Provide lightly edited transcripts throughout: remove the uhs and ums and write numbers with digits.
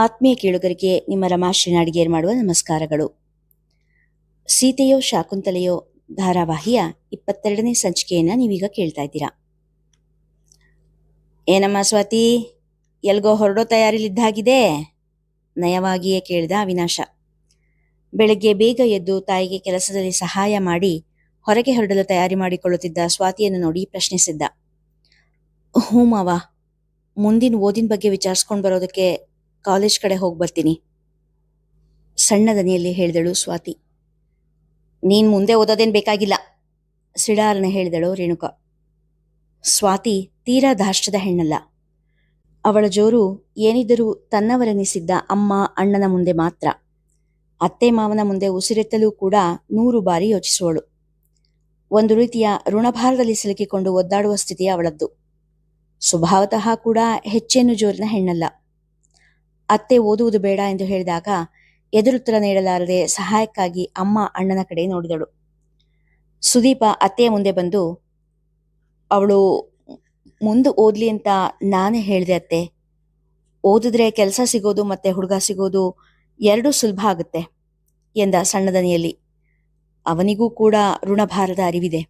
ಆತ್ಮೀಯ ಕೇಳುಗರಿಗೆ ನಿಮ್ಮ ರಮಾಶ್ರೀ ನಾಡಿಗೇರ್ ಮಾಡುವ ನಮಸ್ಕಾರಗಳು. ಸೀತೆಯೋ ಶಾಕುಂತಲೆಯೋ ಧಾರಾವಾಹಿಯ 22ನೇ ಸಂಚಿಕೆಯನ್ನ ನೀವೀಗ ಕೇಳ್ತಾ ಇದ್ದೀರಾ. ಏನಮ್ಮ ಸ್ವಾತಿ, ಎಲ್ಗೋ ಹೊರಡೋ ತಯಾರಿಲಿದ್ದಾಗಿದೆ? ನಯವಾಗಿಯೇ ಕೇಳಿದ ಅವಿನಾಶ. ಬೆಳಗ್ಗೆ ಬೇಗ ಎದ್ದು ತಾಯಿಗೆ ಕೆಲಸದಲ್ಲಿ ಸಹಾಯ ಮಾಡಿ ಹೊರಗೆ ಹೊರಡಲು ತಯಾರಿ ಮಾಡಿಕೊಳ್ಳುತ್ತಿದ್ದ ಸ್ವಾತಿಯನ್ನು ನೋಡಿ ಪ್ರಶ್ನಿಸಿದ್ದ. ಹ್ಞೂ ಮಾವ, ಮುಂದಿನ ಓದಿನ ಬಗ್ಗೆ ವಿಚಾರಿಸ್ಕೊಂಡು ಬರೋದಕ್ಕೆ ಕಾಲೇಜ್ ಕಡೆ ಹೋಗಿ ಬರ್ತೀನಿ, ಸಣ್ಣ ದನಿಯಲ್ಲಿ ಹೇಳಿದಳು ಸ್ವಾತಿ. ನೀನ್ ಮುಂದೆ ಓದೋದೇನು ಬೇಕಾಗಿಲ್ಲ, ಸಿಡಾರನೆ ಹೇಳಿದಳು ರೇಣುಕಾ. ಸ್ವಾತಿ ತೀರಾ ಧಾರ್ಷ್ಟ್ಯದ ಹೆಣ್ಣಲ್ಲ. ಅವಳ ಜೋರು ಏನಿದ್ದರೂ ತನ್ನವರೆನಿಸಿದ್ದ ಅಮ್ಮ ಅಣ್ಣನ ಮುಂದೆ ಮಾತ್ರ. ಅತ್ತೆ ಮಾವನ ಮುಂದೆ ಉಸಿರೆತ್ತಲೂ ಕೂಡ 100 ಬಾರಿ ಯೋಚಿಸುವಳು. ಒಂದು ರೀತಿಯ ಋಣಭಾರದಲ್ಲಿ ಸಿಲುಕಿಕೊಂಡು ಒದ್ದಾಡುವ ಸ್ಥಿತಿ ಅವಳದ್ದು. ಸ್ವಭಾವತಃ ಕೂಡ ಹೆಚ್ಚೇನು ಜೋರಿನ ಹೆಣ್ಣಲ್ಲ. ಅತ್ತೆ ಓದುವುದು ಬೇಡ ಎಂದು ಹೇಳಿದಾಗ ಎದುರುತ್ತರ ನೀಡಲಾರದೆ ಸಹಾಯಕ್ಕಾಗಿ ಅಮ್ಮ ಅಣ್ಣನ ಕಡೆ ನೋಡಿದಳು. ಸುದೀಪ ಅತ್ತೆಯ ಮುಂದೆ ಬಂದು, ಅವಳು ಮುಂದೆ ಓದ್ಲಿ ಅಂತ ನಾನೇ ಹೇಳಿದೆ ಅತ್ತೆ. ಓದಿದ್ರೆ ಕೆಲಸ ಸಿಗೋದು ಮತ್ತೆ ಹುಡುಗ ಸಿಗೋದು ಎರಡೂ ಸುಲಭ ಆಗುತ್ತೆ ಎಂದ ಸಣ್ಣದನಿಯಲ್ಲಿ. ಅವನಿಗೂ ಕೂಡ ಋಣಭಾರದ ಅರಿವಿದೆ.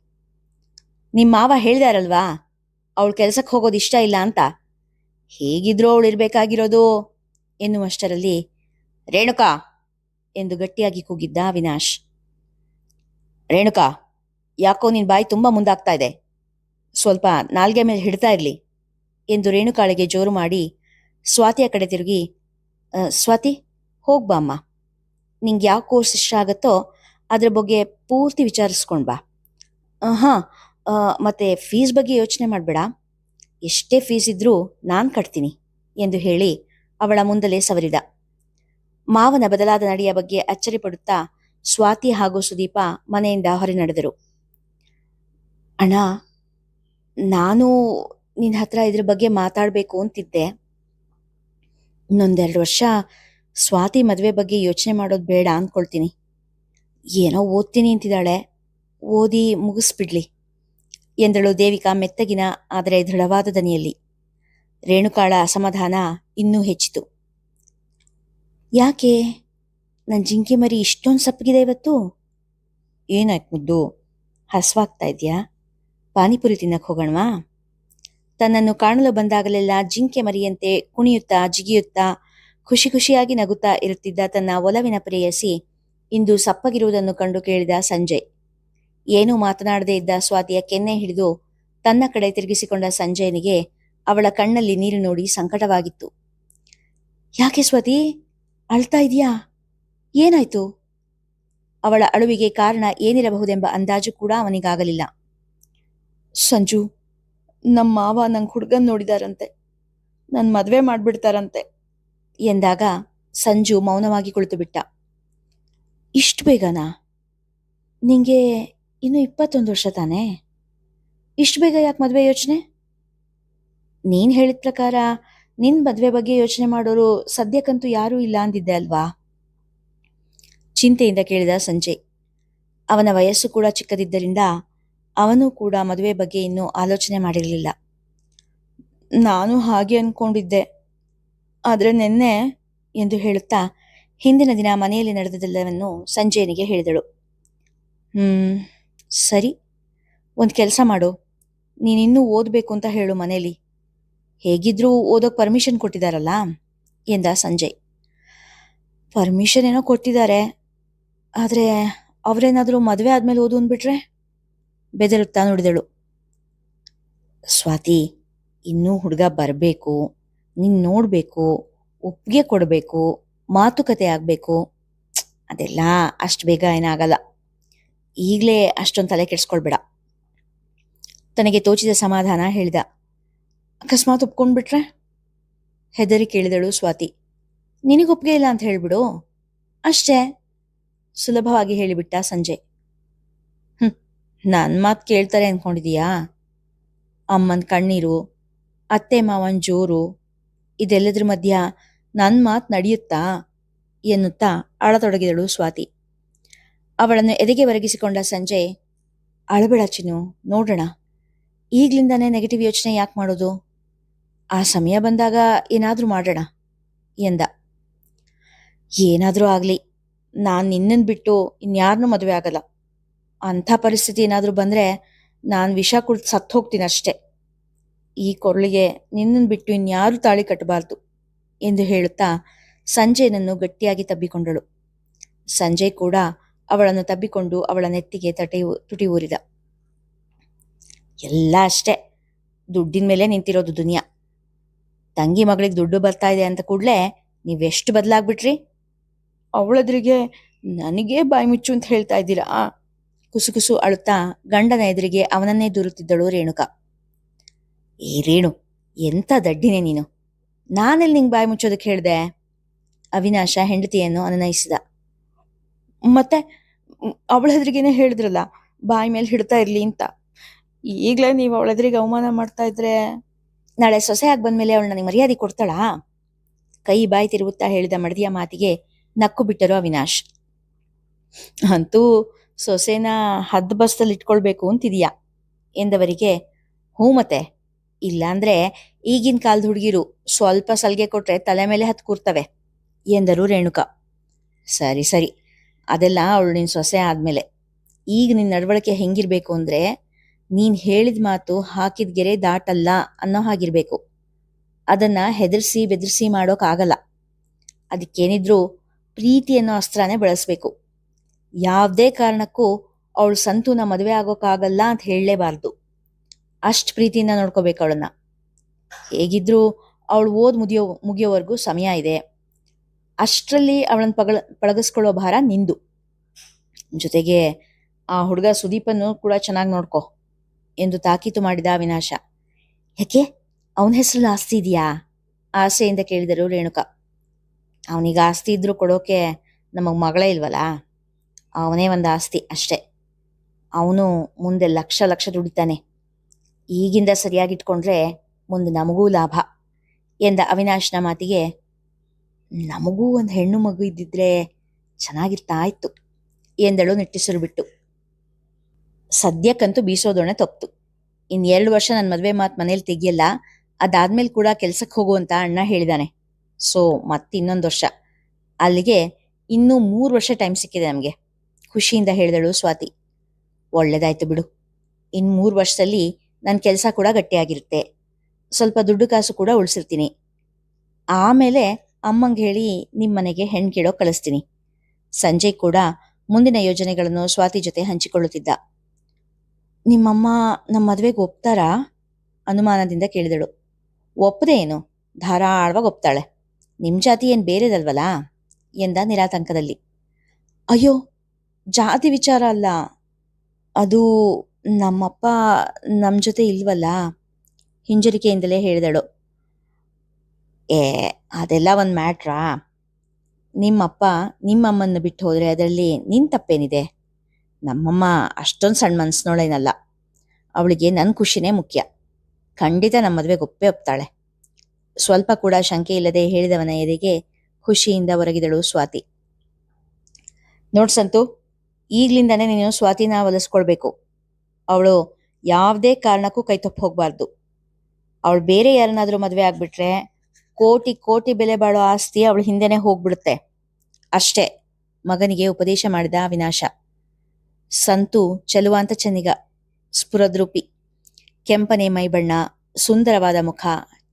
ನಿಮ್ಮ ಮಾವ ಹೇಳ್ದಾರಲ್ವಾ, ಅವಳು ಕೆಲ್ಸಕ್ಕೆ ಹೋಗೋದು ಇಷ್ಟ ಇಲ್ಲ ಅಂತ. ಹೇಗಿದ್ರೂ ಅವಳು ಇರ್ಬೇಕಾಗಿರೋದು ಎನ್ನುವಷ್ಟರಲ್ಲಿ ರೇಣುಕಾ ಎಂದು ಗಟ್ಟಿಯಾಗಿ ಕೂಗಿದ್ದ ಅವಿನಾಶ್. ರೇಣುಕಾ, ಯಾಕೋ ನಿನ್ ಬಾಯಿ ತುಂಬಾ ಮುಂದಾಗ್ತಾ ಇದೆ, ಸ್ವಲ್ಪ ನಾಲ್ಗೆ ಮೇಲೆ ಹಿಡ್ತಾ ಇರ್ಲಿ ಎಂದು ರೇಣುಕಾಳಿಗೆ ಜೋರು ಮಾಡಿ ಸ್ವಾತಿಯ ಕಡೆ ತಿರುಗಿ, ಸ್ವಾತಿ ಹೋಗ್ಬಾ ಅಮ್ಮ, ನಿಂಗೆ ಯಾವ ಕೋರ್ಸ್ ಇಷ್ಟ ಆಗುತ್ತೋ ಅದ್ರ ಬಗ್ಗೆ ಪೂರ್ತಿ ವಿಚಾರಿಸ್ಕೊಂಡ್ ಬಾ. ಹಾಂ, ಮತ್ತೆ ಫೀಸ್ ಬಗ್ಗೆ ಯೋಚನೆ ಮಾಡಬೇಡ, ಎಷ್ಟೇ ಫೀಸ್ ಇದ್ರೂ ನಾನು ಕಟ್ತೀನಿ ಎಂದು ಹೇಳಿ ಅವಳ ಮುಂದಲೇ ಸವರಿದ. ಮಾವನ ಬದಲಾದ ನಡೆಯ ಬಗ್ಗೆ ಅಚ್ಚರಿ ಪಡುತ್ತಾ ಸ್ವಾತಿ ಹಾಗೂ ಸುದೀಪ ಮನೆಯಿಂದ ಹೊರ ನಡೆದರು. ಅಣ್ಣ, ನಾನು ನಿನ್ನ ಹತ್ರ ಇದ್ರ ಬಗ್ಗೆ ಮಾತಾಡಬೇಕು ಅಂತಿದ್ದೆ. ಇನ್ನೊಂದೆರಡು ವರ್ಷ ಸ್ವಾತಿ ಮದುವೆ ಬಗ್ಗೆ ಯೋಚನೆ ಮಾಡೋದು ಬೇಡ ಅಂದ್ಕೊಳ್ತೀನಿ. ಏನೋ ಓದ್ತೀನಿ ಅಂತಿದ್ದಾಳೆ, ಓದಿ ಮುಗಿಸ್ಬಿಡ್ಲಿ ಎಂದಳು ದೇವಿಕಾ ಮೆತ್ತಗಿನ ಆದರೆ ದೃಢವಾದ ದನಿಯಲ್ಲಿ. ರೇಣುಕಾಳ ಅಸಮಾಧಾನ ಇನ್ನೂ ಹೆಚ್ಚಿತು. ಯಾಕೆ ನನ್ನ ಜಿಂಕೆ ಮರಿ ಇಷ್ಟೊಂದು ಸಪ್ಪಗಿದೆ ಇವತ್ತು? ಏನಾಯ್ತು ಮುದ್ದು, ಹಸ್ವಾಗ್ತಾ ಇದೆಯಾ? ಪಾನಿಪುರಿ ತಿನ್ನಕ್ಕೆ ಹೋಗೋಣವಾ? ತನ್ನನ್ನು ಕಾಣಲು ಬಂದಾಗಲೆಲ್ಲ ಜಿಂಕೆ ಮರಿಯಂತೆ ಕುಣಿಯುತ್ತಾ ಜಿಗಿಯುತ್ತಾ ಖುಷಿ ಖುಷಿಯಾಗಿ ನಗುತ್ತಾ ಇರುತ್ತಿದ್ದ ತನ್ನ ಒಲವಿನ ಪ್ರೇಯಸಿ ಇಂದು ಸಪ್ಪಗಿರುವುದನ್ನು ಕಂಡು ಕೇಳಿದ ಸಂಜಯ್. ಏನೂ ಮಾತನಾಡದೇ ಇದ್ದ ಸ್ವಾತಿಯ ಕೆನ್ನೆ ಹಿಡಿದು ತನ್ನ ಕಡೆ ತಿರುಗಿಸಿಕೊಂಡ ಸಂಜಯನಿಗೆ ಅವಳ ಕಣ್ಣಲ್ಲಿ ನೀರು ನೋಡಿ ಸಂಕಟವಾಗಿತ್ತು. ಯಾಕೆ ಸ್ವಾತಿ, ಅಳ್ತಾ ಇದೆಯಾ? ಏನಾಯ್ತು? ಅವಳ ಅಳುವಿಗೆ ಕಾರಣ ಏನಿರಬಹುದೆಂಬ ಅಂದಾಜು ಕೂಡ ಅವನಿಗಾಗಲಿಲ್ಲ. ಸಂಜು, ನಮ್ಮ ಮಾವ ನಂಗೆ ಹುಡುಗನ್ ನೋಡಿದಾರಂತೆ, ನನ್ನ ಮದುವೆ ಮಾಡ್ಬಿಡ್ತಾರಂತೆ ಎಂದಾಗ ಸಂಜು ಮೌನವಾಗಿ ಕುಳಿತು ಬಿಟ್ಟ. ಇಷ್ಟು ಬೇಗನಾ? ನಿಂಗೆ ಇನ್ನು 21 ವರ್ಷ ತಾನೇ? ಇಷ್ಟು ಬೇಗ ಯಾಕೆ ಮದುವೆ ಯೋಚನೆ? ನೀನ್ ಹೇಳಿದ ಪ್ರಕಾರ ನಿನ್ ಮದುವೆ ಬಗ್ಗೆ ಯೋಚನೆ ಮಾಡೋರು ಸದ್ಯಕ್ಕಂತೂ ಯಾರೂ ಇಲ್ಲ ಅಂದಿದ್ದೆ ಅಲ್ವಾ? ಚಿಂತೆಯಿಂದ ಕೇಳಿದ ಸಂಜಯ್. ಅವನ ವಯಸ್ಸು ಕೂಡ ಚಿಕ್ಕದಿದ್ದರಿಂದ ಅವನು ಕೂಡ ಮದುವೆ ಬಗ್ಗೆ ಇನ್ನೂ ಆಲೋಚನೆ ಮಾಡಿರಲಿಲ್ಲ. ನಾನು ಹಾಗೆ ಅನ್ಕೊಂಡಿದ್ದೆ, ಆದರೆ ನೆನ್ನೆ ಎಂದು ಹೇಳುತ್ತಾ ಹಿಂದಿನ ದಿನ ಮನೆಯಲ್ಲಿ ನಡೆದದೆಲ್ಲವನ್ನು ಸಂಜಯನಿಗೆ ಹೇಳಿದಳು. ಸರಿ, ಒಂದು ಕೆಲಸ ಮಾಡು, ನೀನಿನ್ನೂ ಓದಬೇಕು ಅಂತ ಹೇಳು ಮನೇಲಿ. ಹೇಗಿದ್ರೂ ಓದೋಕೆ ಪರ್ಮಿಷನ್ ಕೊಟ್ಟಿದ್ದಾರಲ್ಲ ಎಂದ ಸಂಜಯ್. ಪರ್ಮಿಷನ್ ಏನೋ ಕೊಟ್ಟಿದ್ದಾರೆ, ಆದರೆ ಅವರೇನಾದರೂ ಮದುವೆ ಆದ್ಮೇಲೆ ಓದು ಅಂದ್ಬಿಟ್ರೆ? ಬೆದರುತ್ತಾ ನುಡಿದಳು. ಸ್ವಾತಿ, ಇನ್ನೂ ಹುಡುಗ ಬರಬೇಕು, ನೀನು ನೋಡಬೇಕು, ಒಪ್ಪಿಗೆ ಕೊಡಬೇಕು, ಮಾತುಕತೆ ಆಗಬೇಕು. ಅದೆಲ್ಲ ಅಷ್ಟು ಬೇಗ ಏನಾಗಲ್ಲ. ಈಗಲೇ ಅಷ್ಟೊಂದು ತಲೆ ಕೆಡಿಸ್ಕೊಳ್ಬೇಡ. ತನಗೆ ತೋಚಿದ ಸಮಾಧಾನ ಹೇಳಿದ. ಅಕಸ್ಮಾತ್ ಒಪ್ಕೊಂಡ್ಬಿಟ್ರೆ? ಹೆದರಿ ಕೇಳಿದಳು ಸ್ವಾತಿ. ನಿನಗೊಪ್ಪಿಗೆ ಇಲ್ಲ ಅಂತ ಹೇಳ್ಬಿಡು ಅಷ್ಟೇ, ಸುಲಭವಾಗಿ ಹೇಳಿಬಿಟ್ಟ ಸಂಜಯ್. ನನ್ನ ಮಾತು ಕೇಳ್ತಾರೆ ಅಂದ್ಕೊಂಡಿದೀಯಾ? ಅಮ್ಮನ ಕಣ್ಣೀರು, ಅತ್ತೆ ಮಾವನ ಜೋರು, ಇದೆಲ್ಲದ್ರ ಮಧ್ಯ ನನ್ನ ಮಾತು ನಡೆಯುತ್ತಾ ಎನ್ನುತ್ತಾ ಅಳತೊಡಗಿದಳು ಸ್ವಾತಿ. ಅವಳನ್ನು ಎದೆಗೆ ಒರಗಿಸಿಕೊಂಡ ಸಂಜಯ್, ಅಳಬೇಡ ಚಿನ್ನು, ನೋಡೋಣ, ಈಗ್ಲಿಂದಾನೇ ನೆಗೆಟಿವ್ ಯೋಚನೆ ಯಾಕೆ ಮಾಡೋದು? ಆ ಸಮಯ ಬಂದಾಗ ಏನಾದರೂ ಮಾಡೋಣ ಎಂದ. ಏನಾದರೂ ಆಗಲಿ, ನಾನು ನಿನ್ನನ್ನು ಬಿಟ್ಟು ಇನ್ಯಾರನ್ನೂ ಮದುವೆ ಆಗಲ್ಲ. ಅಂಥ ಪರಿಸ್ಥಿತಿ ಏನಾದರೂ ಬಂದರೆ ನಾನು ವಿಷ ಕುಡ್ದು ಸತ್ತು ಹೋಗ್ತೀನಿ ಅಷ್ಟೆ. ಈ ಕೊರಳಿಗೆ ನಿನ್ನನ್ನು ಬಿಟ್ಟು ಇನ್ಯಾರೂ ತಾಳಿ ಕಟ್ಟಬಾರ್ದು ಎಂದು ಹೇಳುತ್ತಾ ಸಂಜಯನನ್ನು ಗಟ್ಟಿಯಾಗಿ ತಬ್ಬಿಕೊಂಡಳು. ಸಂಜಯ್ ಕೂಡ ಅವಳನ್ನು ತಬ್ಬಿಕೊಂಡು ಅವಳ ನೆತ್ತಿಗೆ ತುಟಿ ಊರಿದ. ಎಲ್ಲ ಅಷ್ಟೇ, ದುಡ್ಡಿನ ಮೇಲೆ ನಿಂತಿರೋದು ದುನಿಯಾ. ತಂಗಿ ಮಗಳಿಗೆ ದುಡ್ಡು ಬರ್ತಾ ಇದೆ ಅಂತ ಕೂಡಲೇ ನೀವೆಷ್ಟು ಬದಲಾಗ್ಬಿಟ್ರಿ. ಅವಳೆದುರಿಗೆ ನನಗೇ ಬಾಯಿ ಮುಚ್ಚು ಅಂತ ಹೇಳ್ತಾ ಇದ್ದೀರಾ? ಕುಸುಕುಸು ಅಳುತ್ತಾ ಗಂಡನ ಎದುರಿಗೆ ಅವನನ್ನೇ ದೂರುತ್ತಿದ್ದಳು ರೇಣುಕಾ. ಏ ರೇಣು, ಎಂಥ ದಡ್ಡಿನೇ ನೀನು! ನಾನೆಲ್ಲಿ ನಿಂಗೆ ಬಾಯಿ ಮುಚ್ಚೋದಕ್ಕೆ ಹೇಳ್ದೆ? ಅವಿನಾಶ ಹೆಂಡತಿಯನ್ನು ಅನನಯಿಸಿದ. ಮತ್ತೆ ಅವಳ ಎದುರಿಗೇನೆ ಹೇಳಿದ್ರಲ್ಲ, ಬಾಯಿ ಮೇಲೆ ಹಿಡ್ತಾ ಇರ್ಲಿ ಅಂತ. ಈಗಲೇ ನೀವು ಅವಳ ಎದುರಿಗೆ ಅವಮಾನ ಮಾಡ್ತಾ ಇದ್ರೆ ನಾಳೆ ಸೊಸೆ ಆಗಿ ಬಂದ್ಮೇಲೆ ಅವಳು ನನಗೆ ಮರ್ಯಾದೆ ಕೊಡ್ತಾಳಾ? ಕೈ ಬಾಯಿ ತಿರುಗುತ್ತಾ ಹೇಳಿದ ಮಡದಿಯ ಮಾತಿಗೆ ನಕ್ಕು ಬಿಟ್ಟರು ಅವಿನಾಶ್. ಅಂತೂ ಸೊಸೆನ ಹದ್ದು ಬಸ್ತಲ್ಲಿ ಇಟ್ಕೊಳ್ಬೇಕು ಅಂತಿದೀಯಾ ಎಂದವರಿಗೆ ಹ್ಞೂ ಮತ್ತೆ, ಇಲ್ಲಾಂದ್ರೆ ಈಗಿನ ಕಾಲದ ಹುಡುಗಿರು ಸ್ವಲ್ಪ ಸಲ್ಗೆ ಕೊಟ್ರೆ ತಲೆ ಮೇಲೆ ಹತ್ತು ಕೂರ್ತವೆ ಎಂದರು ರೇಣುಕಾ. ಸರಿ ಸರಿ, ಅದೆಲ್ಲ ಅವಳು ನಿನ್ನ ಸೊಸೆ ಆದ್ಮೇಲೆ. ಈಗ ನಿನ್ನ ನಡವಳಿಕೆ ಹೆಂಗಿರ್ಬೇಕು ಅಂದ್ರೆ, ನೀನ್ ಹೇಳಿದ ಮಾತು ಹಾಕಿದ ಗೆರೆ ದಾಟಲ್ಲ ಅನ್ನೋ ಹಾಗಿರ್ಬೇಕು. ಅದನ್ನ ಹೆದರ್ಸಿ ಬೆದರ್ಸಿ ಮಾಡೋಕ್ಕಾಗಲ್ಲ. ಅದಕ್ಕೇನಿದ್ರೂ ಪ್ರೀತಿ ಅನ್ನೋ ಅಸ್ತ್ರನೇ ಬಳಸ್ಬೇಕು. ಯಾವುದೇ ಕಾರಣಕ್ಕೂ ಅವಳು ಸಂತೂನ ಮದುವೆ ಆಗೋಕ್ಕಾಗಲ್ಲ ಅಂತ ಹೇಳಲೇಬಾರ್ದು. ಅಷ್ಟು ಪ್ರೀತಿಯಿಂದ ನೋಡ್ಕೋಬೇಕು ಅವಳನ್ನ. ಹೇಗಿದ್ರೂ ಅವಳು ಮುಗಿಯೋವರೆಗೂ ಸಮಯ ಇದೆ. ಅಷ್ಟರಲ್ಲಿ ಅವಳನ್ನ ಪಳಗಿಸ್ಕೊಳ್ಳೋ ಭಾರ ನಿಂದು. ಜೊತೆಗೆ ಆ ಹುಡುಗ ಸುದೀಪನ್ನು ಕೂಡ ಚೆನ್ನಾಗಿ ನೋಡ್ಕೊ ಎಂದು ತಾಕೀತು ಮಾಡಿದ ಅವಿನಾಶ. ಯಾಕೆ, ಅವನ ಹೆಸರಲ್ಲಿ ಆಸ್ತಿ ಇದೆಯಾ? ಆಸೆಯಿಂದ ಕೇಳಿದರು ರೇಣುಕಾ. ಅವನಿಗೆ ಆಸ್ತಿ ಇದ್ರೂ ಕೊಡೋಕೆ ನಮಗೆ ಮಗಳೇ ಇಲ್ವಲ್ಲ, ಅವನೇ ಒಂದು ಆಸ್ತಿ ಅಷ್ಟೆ. ಅವನು ಮುಂದೆ ಲಕ್ಷ ಲಕ್ಷ ದುಡಿತಾನೆ. ಈಗಿಂದ ಸರಿಯಾಗಿಟ್ಕೊಂಡ್ರೆ ಮುಂದೆ ನಮಗೂ ಲಾಭ ಎಂದ ಅವಿನಾಶ್ನ ಮಾತಿಗೆ ನಮಗೂ ಒಂದು ಹೆಣ್ಣು ಮಗು ಇದ್ದಿದ್ರೆ ಚೆನ್ನಾಗಿರ್ತಾ ಇತ್ತು ಎಂದಳು ನಿಟ್ಟುಸಿರು ಬಿಟ್ಟು. ಸದ್ಯಕ್ಕಂತೂ ಬೀಸೋದೊಣೆ ತಪ್ತು. 2 ವರ್ಷ ನನ್ನ ಮದುವೆ ಮಾತು ಮನೇಲಿ ತೆಗಿಯಲ್ಲ, ಅದಾದ್ಮೇಲೆ ಕೂಡ ಕೆಲ್ಸಕ್ಕೆ ಹೋಗು ಅಂತ ಅಣ್ಣ ಹೇಳಿದಾನೆ. ಸೊ ಮತ್ತಿನ್ನೊಂದು ವರ್ಷ, ಅಲ್ಲಿಗೆ ಇನ್ನೂ 3 ವರ್ಷ ಟೈಮ್ ಸಿಕ್ಕಿದೆ ನಮಗೆ, ಖುಷಿಯಿಂದ ಹೇಳಿದಳು ಸ್ವಾತಿ. ಒಳ್ಳೇದಾಯ್ತು ಬಿಡು, 3 ವರ್ಷದಲ್ಲಿ ನನ್ನ ಕೆಲಸ ಕೂಡ ಗಟ್ಟಿಯಾಗಿರುತ್ತೆ, ಸ್ವಲ್ಪ ದುಡ್ಡು ಕಾಸು ಕೂಡ ಉಳಿಸಿರ್ತೀನಿ. ಆಮೇಲೆ ಅಮ್ಮಂಗೆ ಹೇಳಿ ನಿಮ್ಮನೆಗೆ ಹೆಣ್ಣು ಕೇಳೋ ಕಳಿಸ್ತೀನಿ. ಸಂಜಯ್ ಕೂಡ ಮುಂದಿನ ಯೋಜನೆಗಳನ್ನು ಸ್ವಾತಿ ಜೊತೆ ಹಂಚಿಕೊಳ್ಳುತ್ತಿದ್ದ. ನಿಮ್ಮಮ್ಮ ನಮ್ಮ ಮದುವೆಗೆ ಒಪ್ತಾರಾ? ಅನುಮಾನದಿಂದ ಕೇಳಿದಳು. ಒಪ್ಪದೆ ಏನು, ಧಾರಾಳವಾಗಿ ಒಪ್ತಾಳೆ. ನಿಮ್ಮ ಜಾತಿ ಏನು ಬೇರೆದಲ್ವಲ್ಲ ಎಂದ ನಿರಾತಂಕದಲ್ಲಿ. ಅಯ್ಯೋ, ಜಾತಿ ವಿಚಾರ ಅಲ್ಲ, ಅದು ನಮ್ಮಪ್ಪ ನಮ್ಮ ಜೊತೆ ಇಲ್ವಲ್ಲ, ಹಿಂಜರಿಕೆಯಿಂದಲೇ ಹೇಳಿದಳು. ಅದೆಲ್ಲ ಒಂದು ಮ್ಯಾಟ್ರಾ? ನಿಮ್ಮಪ್ಪ ನಿಮ್ಮಮ್ಮನ್ನ ಬಿಟ್ಟು ಹೋದರೆ ಅದರಲ್ಲಿ ನಿನ್ನ ತಪ್ಪೇನಿದೆ? ನಮ್ಮಮ್ಮ ಅಷ್ಟೊಂದು ಸಣ್ಣ ಮನಸ್ಸಿನೋಳೇನಲ್ಲ. ಅವಳಿಗೆ ನನ್ನ ಖುಷಿನೇ ಮುಖ್ಯ. ಖಂಡಿತ ನಮ್ಮ ಮದುವೆಗೆ ಒಪ್ತಾಳೆ. ಸ್ವಲ್ಪ ಕೂಡ ಶಂಕೆ ಇಲ್ಲದೆ ಹೇಳಿದವನ ಎದೆಗೆ ಖುಷಿಯಿಂದ ಹೊರಗಿದಳು ಸ್ವಾತಿ. ನೋಡ್ಸಂತು, ಈಗ್ಲಿಂದಾನೇ ನೀನು ಸ್ವಾತಿನ ಒಲಿಸ್ಕೊಳ್ಬೇಕು. ಅವಳು ಯಾವುದೇ ಕಾರಣಕ್ಕೂ ಕೈ ತಪ್ಪು ಹೋಗ್ಬಾರ್ದು. ಅವಳು ಬೇರೆ ಯಾರನ್ನಾದ್ರೂ ಮದುವೆ ಆಗ್ಬಿಟ್ರೆ ಕೋಟಿ ಕೋಟಿ ಬೆಲೆ ಬಾಳೋ ಆಸ್ತಿ ಅವಳು ಹಿಂದೆನೆ ಹೋಗ್ಬಿಡುತ್ತೆ ಅಷ್ಟೇ, ಮಗನಿಗೆ ಉಪದೇಶ ಮಾಡಿದ ಅವಿನಾಶ. ಸಂತು ಚೆಲುವಾಂತ ಚೆನ್ನಿಗ, ಸ್ಫುರದ್ರೂಪಿ, ಕೆಂಪನೆ ಮೈಬಣ್ಣ, ಸುಂದರವಾದ ಮುಖ,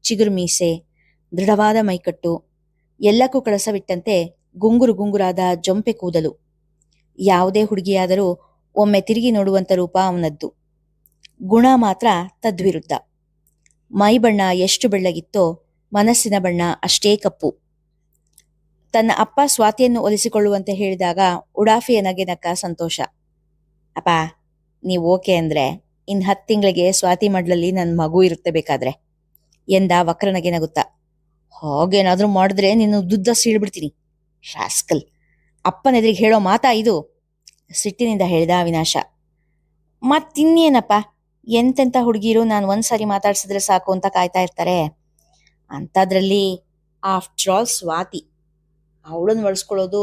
ಚಿಗುರು ಮೀಸೆ, ದೃಢವಾದ ಮೈಕಟ್ಟು, ಎಲ್ಲಕ್ಕೂ ಕಳಸವಿಟ್ಟಂತೆ ಗುಂಗುರು ಗುಂಗುರಾದ ಜೊಂಪೆ ಕೂದಲು. ಯಾವುದೇ ಹುಡುಗಿಯಾದರೂ ಒಮ್ಮೆ ತಿರುಗಿ ನೋಡುವಂಥ ರೂಪ ಅವನದ್ದು. ಗುಣ ಮಾತ್ರ ತದ್ವಿರುದ್ಧ. ಮೈಬಣ್ಣ ಎಷ್ಟು ಬೆಳ್ಳಗಿತ್ತೋ ಮನಸ್ಸಿನ ಬಣ್ಣ ಅಷ್ಟೇ ಕಪ್ಪು. ತನ್ನ ಅಪ್ಪ ಸ್ವಾತಿಯನ್ನು ಒಲಿಸಿಕೊಳ್ಳುವಂತೆ ಹೇಳಿದಾಗ ಉಡಾಫಿಯ ನಗೆ ನಕ್ಕ ಸಂತೋಷ. ಅಪ್ಪ, ನೀವು ಓಕೆ ಅಂದ್ರೆ ಇನ್ನು 10 ತಿಂಗಳಿಗೆ ಸ್ವಾತಿ ಮಡ್ಲಲ್ಲಿ ನನ್ನ ಮಗು ಇರುತ್ತೆ ಬೇಕಾದ್ರೆ ಎಂದ ವಕ್ರನಗೆ ನಗುತ್ತಾ. ಹಾಗೇನಾದ್ರೂ ಮಾಡಿದ್ರೆ ನೀನು ದುದ್ದ ಸೀಳ್ಬಿಡ್ತೀನಿ ಶಾಸ್ಕಲ್. ಅಪ್ಪನೆದ್ರಿಗೆ ಹೇಳೋ ಮಾತಾ ಇದು? ಸಿಟ್ಟಿನಿಂದ ಹೇಳಿದ ಅವಿನಾಶ. ಮತ್ತಿನ್ನೇನಪ್ಪ, ಎಂತೆಂಥ ಹುಡುಗಿರು ನಾನು ಒಂದ್ಸಾರಿ ಮಾತಾಡ್ಸಿದ್ರೆ ಸಾಕು ಅಂತ ಕಾಯ್ತಾ ಇರ್ತಾರೆ. ಅಂಥದ್ರಲ್ಲಿ ಆಫ್ಟರ್ ಆಲ್ ಸ್ವಾತಿ, ಅವಳನ್ನು ಬಳಸ್ಕೊಳ್ಳೋದು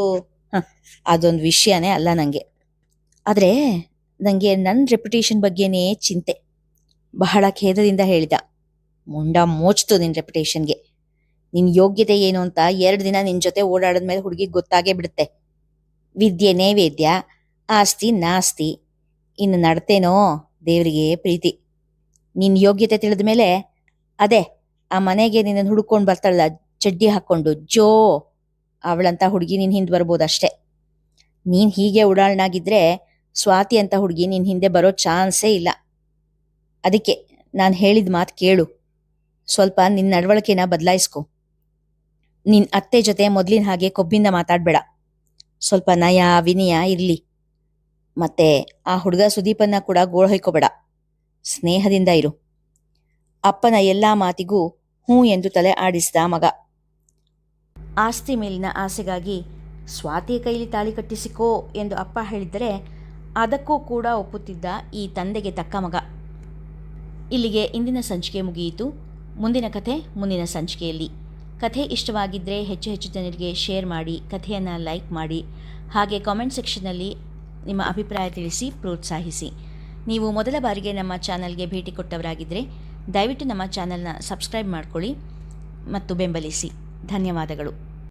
ಅದೊಂದು ವಿಷಯನೇ ಅಲ್ಲ ನನಗೆ. ಆದರೆ ನನಗೆ ನನ್ನ ರೆಪ್ಯುಟೇಷನ್ ಬಗ್ಗೆನೇ ಚಿಂತೆ. ಬಹಳ ಖೇದದಿಂದ ಹೇಳಿದ. ಮುಂಡ ಮೋಚ್ತು ನಿನ್ನ ರೆಪ್ಯುಟೇಷನ್ಗೆ. ನಿನ್ನ ಯೋಗ್ಯತೆ ಏನು ಅಂತ 2 ದಿನ ನಿನ್ನ ಜೊತೆ ಓಡಾಡಿದ್ಮೇಲೆ ಹುಡುಗಿಗೆ ಗೊತ್ತಾಗೇ ಬಿಡುತ್ತೆ. ವಿದ್ಯೆ ನೈವೇದ್ಯ, ಆಸ್ತಿ ನಾಸ್ತಿ, ಇನ್ನು ನಡ್ತೇನೋ ದೇವರಿಗೆ ಪ್ರೀತಿ. ನಿನ್ನ ಯೋಗ್ಯತೆ ತಿಳಿದ ಮೇಲೆ ಅದೇ ಆ ಮನೆಗೆ ನಿನ್ನನ್ನು ಹುಡುಕೊಂಡು ಬರ್ತಾಳಲ್ಲ ಚಡ್ಡಿ ಹಾಕ್ಕೊಂಡು ಜೋ, ಅವಳಂತ ಹುಡುಗಿ ನಿನ್ನ ಹಿಂದೆ ಬರ್ಬೋದಷ್ಟೆ. ನೀನು ಹೀಗೆ ಉಡಾಳನಾಗಿದ್ರೆ ಸ್ವಾತಿ ಅಂತ ಹುಡುಗಿ ನಿನ್ನ ಹಿಂದೆ ಬರೋ ಚಾನ್ಸೇ ಇಲ್ಲ. ಅದಕ್ಕೆ ನಾನು ಹೇಳಿದ ಮಾತು ಕೇಳು. ಸ್ವಲ್ಪ ನಿನ್ನ ನಡವಳಿಕೆನ ಬದಲಾಯಿಸ್ಕೊ. ನಿನ್ನ ಅತ್ತೆ ಜೊತೆ ಮೊದಲಿನ ಹಾಗೆ ಕೊಬ್ಬಿಂದ ಮಾತಾಡಬೇಡ. ಸ್ವಲ್ಪ ನಯ ವಿನಯ ಇರಲಿ. ಮತ್ತೆ ಆ ಹುಡುಗ ಸುದೀಪನ್ನ ಕೂಡ ಗೋಳು ಹೊಯ್ಕೋಬೇಡ. ಸ್ನೇಹದಿಂದ ಇರು. ಅಪ್ಪನ ಎಲ್ಲಾ ಮಾತಿಗೂ ಹ್ಞೂ ಎಂದು ತಲೆ ಆಡಿಸಿದ ಮಗ. ಆಸ್ತಿ ಮೇಲಿನ ಆಸೆಗಾಗಿ ಸ್ವಾತಿಯ ಕೈಲಿ ತಾಳಿ ಕಟ್ಟಿಸಿಕೋ ಎಂದು ಅಪ್ಪ ಹೇಳಿದ್ದರೆ ಅದಕ್ಕೂ ಕೂಡ ಒಪ್ಪುತ್ತಿದ್ದ ಈ ತಂದೆಗೆ ತಕ್ಕ ಮಗ. ಇಲ್ಲಿಗೆ ಇಂದಿನ ಸಂಚಿಕೆ ಮುಗಿಯಿತು. ಮುಂದಿನ ಕಥೆ ಮುಂದಿನ ಸಂಚಿಕೆಯಲ್ಲಿ. ಕಥೆ ಇಷ್ಟವಾಗಿದ್ದರೆ ಹೆಚ್ಚು ಹೆಚ್ಚು ಜನರಿಗೆ ಶೇರ್ ಮಾಡಿ, ಕಥೆಯನ್ನು ಲೈಕ್ ಮಾಡಿ, ಹಾಗೆ ಕಾಮೆಂಟ್ ಸೆಕ್ಷನ್ನಲ್ಲಿ ನಿಮ್ಮ ಅಭಿಪ್ರಾಯ ತಿಳಿಸಿ ಪ್ರೋತ್ಸಾಹಿಸಿ. ನೀವು ಮೊದಲ ಬಾರಿಗೆ ನಮ್ಮ ಚಾನಲ್ಗೆ ಭೇಟಿ ಕೊಟ್ಟವರಾಗಿದ್ದರೆ ದಯವಿಟ್ಟು ನಮ್ಮ ಚಾನಲ್ನ ಸಬ್ಸ್ಕ್ರೈಬ್ ಮಾಡಿಕೊಳ್ಳಿ ಮತ್ತು ಬೆಂಬಲಿಸಿ. ಧನ್ಯವಾದಗಳು.